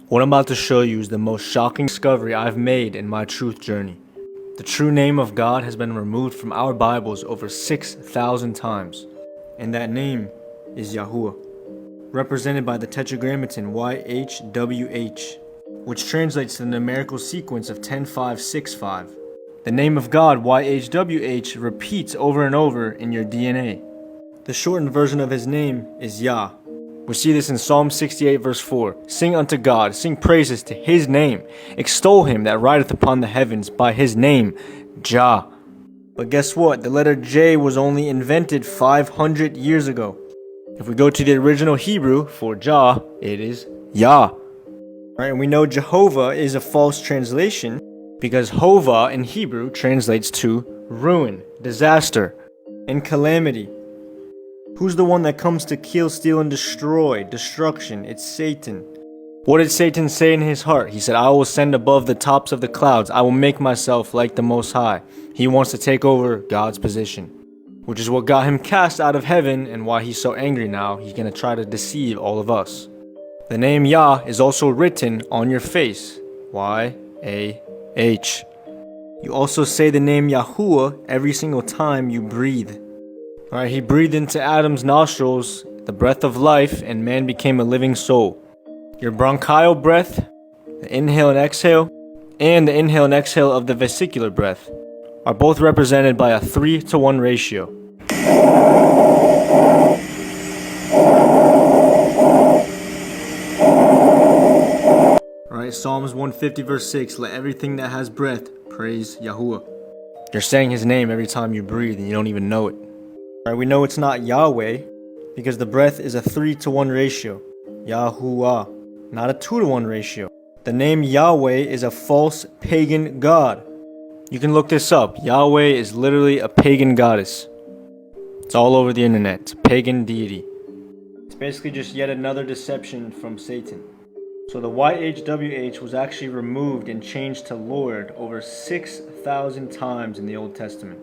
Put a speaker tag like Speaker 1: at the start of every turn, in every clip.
Speaker 1: What I'm about to show you is the most shocking discovery I've made in my truth journey. The true name of God has been removed from our Bibles over 6,000 times, and that name is Yahuah, represented by the Tetragrammaton YHWH, which translates to the numerical sequence of 10565. The name of God, YHWH, repeats over and over in your DNA. The shortened version of his name is Yah. We see this in Psalm 68 verse 4. Sing unto God, sing praises to his name. Extol him that rideth upon the heavens by his name, Jah. But guess what? The letter J was only invented 500 years ago. If we go to the original Hebrew for Jah, it is Yah. Right, and we know Jehovah is a false translation because Hova in Hebrew translates to ruin, disaster, and calamity. Who's the one that comes to kill, steal, and destroy? Destruction. It's Satan. What did Satan say in his heart? He said, I will ascend above the tops of the clouds. I will make myself like the Most High. He wants to take over God's position, which is what got him cast out of heaven and why he's so angry now. He's going to try to deceive all of us. The name Yah is also written on your face. Y-A-H. You also say the name Yahuah every single time you breathe. Alright, he breathed into Adam's nostrils the breath of life, and man became a living soul. Your bronchial breath, the inhale and exhale, and the inhale and exhale of the vesicular breath are both represented by a 3-to-1 ratio. Alright, Psalms 150 verse 6, let everything that has breath praise Yahuah. You're saying his name every time you breathe and you don't even know it. Right, we know it's not Yahweh because the breath is a 3-to-1 ratio. Yahuah, not a 2-to-1 ratio. The name Yahweh is a false pagan god. You can look this up. Yahweh is literally a pagan goddess. It's all over the internet. It's a pagan deity. It's basically just yet another deception from Satan. So the YHWH was actually removed and changed to Lord over 6,000 times in the Old Testament.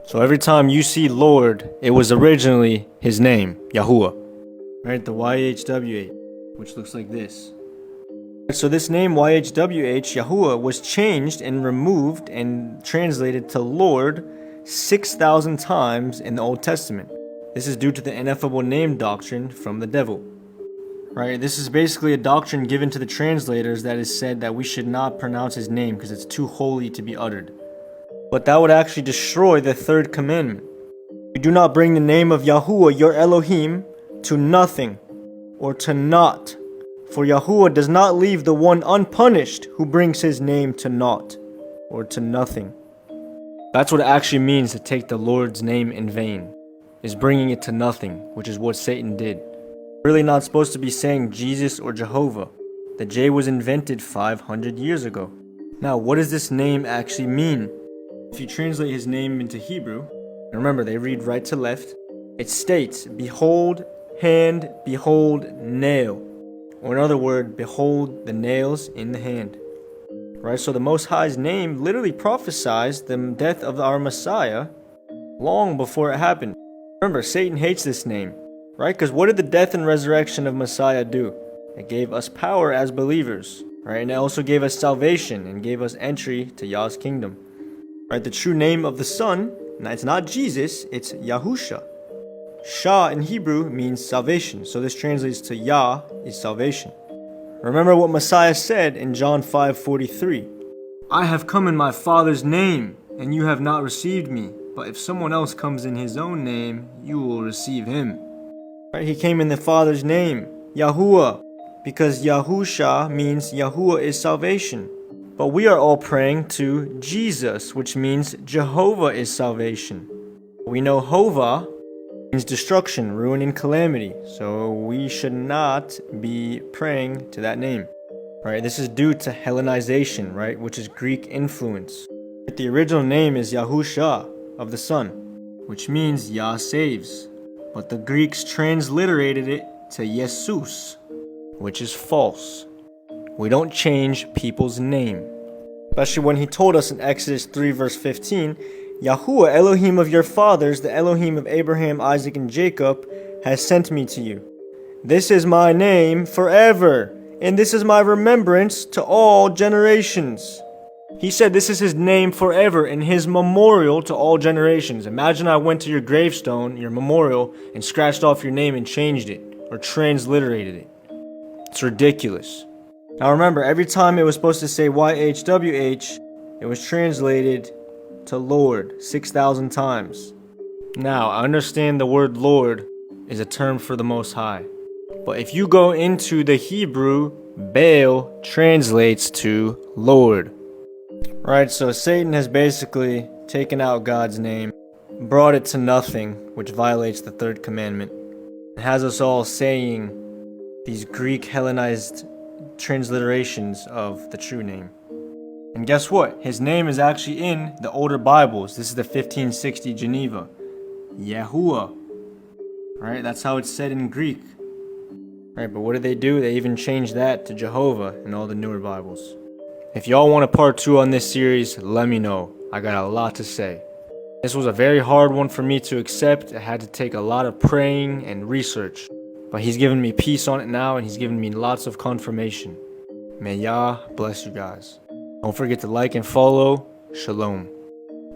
Speaker 1: So every time you see Lord, it was originally his name, Yahuah. Right, the YHWH, which looks like this. So this name YHWH, Yahuah, was changed and removed and translated to Lord 6,000 times in the Old Testament. This is due to the ineffable name doctrine from the devil. Right, this is basically a doctrine given to the translators that is said that we should not pronounce his name because it's too holy to be uttered. But that would actually destroy the third commandment. You do not bring the name of Yahuah, your Elohim, to nothing or to naught. For Yahuah does not leave the one unpunished who brings his name to naught or to nothing. That's what it actually means to take the Lord's name in vain, is bringing it to nothing, which is what Satan did. Really not supposed to be saying Jesus or Jehovah. The J was invented 500 years ago. Now, what does this name actually mean? If you translate his name into Hebrew, and remember they read right to left, it states, behold, hand, behold, nail. Or in other words, behold the nails in the hand. Right, so the Most High's name literally prophesies the death of our Messiah long before it happened. Remember, Satan hates this name, right? Because what did the death and resurrection of Messiah do? It gave us power as believers, right? And it also gave us salvation and gave us entry to Yah's kingdom. Right, the true name of the Son, it's not Jesus, it's Yahusha. Shah in Hebrew means salvation, so this translates to Yah is salvation. Remember what Messiah said in John 5:43. I have come in my Father's name, and you have not received me. But if someone else comes in his own name, you will receive him. Right, he came in the Father's name, Yahuah, because Yahusha means Yahuah is salvation. But we are all praying to Jesus, which means Jehovah is salvation. We know Hova means destruction, ruin, and calamity. So we should not be praying to that name. Right? This is due to Hellenization, right? Which is Greek influence. The original name is Yahusha of the Son, which means Yah saves. But the Greeks transliterated it to Jesus, which is false. We don't change people's name. Especially when he told us in Exodus 3 verse 15, Yahuah, Elohim of your fathers, the Elohim of Abraham, Isaac, and Jacob, has sent me to you. This is my name forever. and this is my remembrance to all generations. He said this is his name forever and his memorial to all generations. Imagine I went to your gravestone, your memorial, and scratched off your name and changed it, or transliterated it. It's ridiculous. Now remember, every time it was supposed to say YHWH, it was translated to Lord 6,000 times. Now, I understand the word Lord is a term for the Most High. But if you go into the Hebrew, Baal translates to Lord. Right, so Satan has basically taken out God's name, brought it to nothing, which violates the third commandment, and has us all saying these Greek Hellenized transliterations of the true name. And guess what? His name is actually in the older Bibles. This is the 1560 Geneva. Yahuah. Right? That's how it's said in Greek. Right, but what did they do? They even changed that to Jehovah in all the newer Bibles. If y'all want a part 2 on this series, let me know. I got a lot to say. This was a very hard one for me to accept. It had to take a lot of praying and research. But he's given me peace on it now, and he's given me lots of confirmation. May Yah bless you guys. Don't forget to like and follow. Shalom,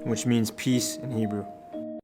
Speaker 1: which means peace in Hebrew.